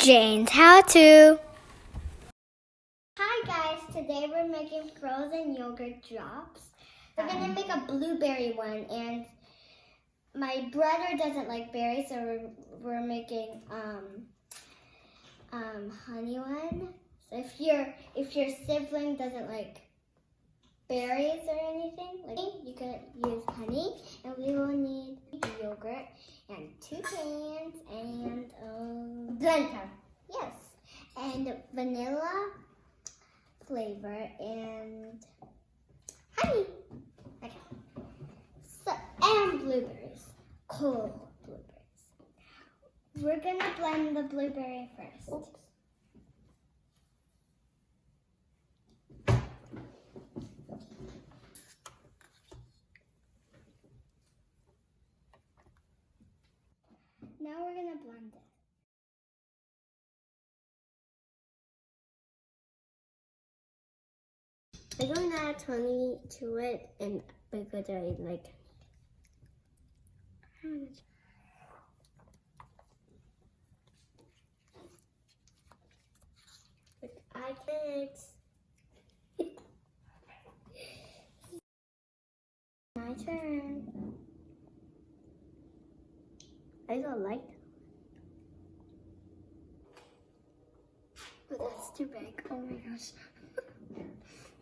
Jane's how-to. Hi guys, today we're making frozen yogurt drops. We're gonna make a blueberry one, and my brother doesn't like berries, so we're making honey one. So if your sibling doesn't like berries or anything, you can use honey, and we will need yogurt and 2 cans and blender. Yes, and vanilla flavor and honey. Okay. So, and blueberries, cold blueberries. We're gonna blend the blueberry first. Oops. Now we're gonna blend it. I'm going to add honey to it, and because I like I can't. My turn. I don't like that. Oh, that's too big. Oh my gosh.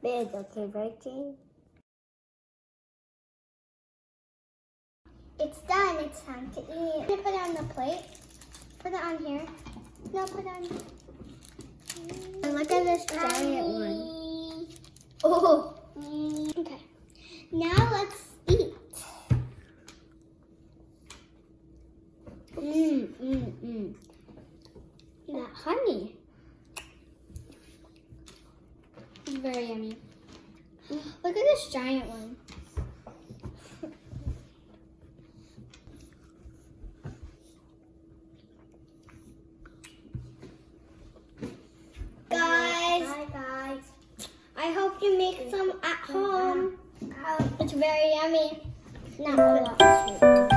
But it's okay, right, Jane? It's done. It's time to eat. I'm gonna put it on the plate. Put it on here. No, put it on. And look at this giant one. Oh. Okay. Now let's eat. That honey. It's very yummy. Look at this giant one. Bye guys. I hope you make some at home. It's very yummy. Not a lot of sweet.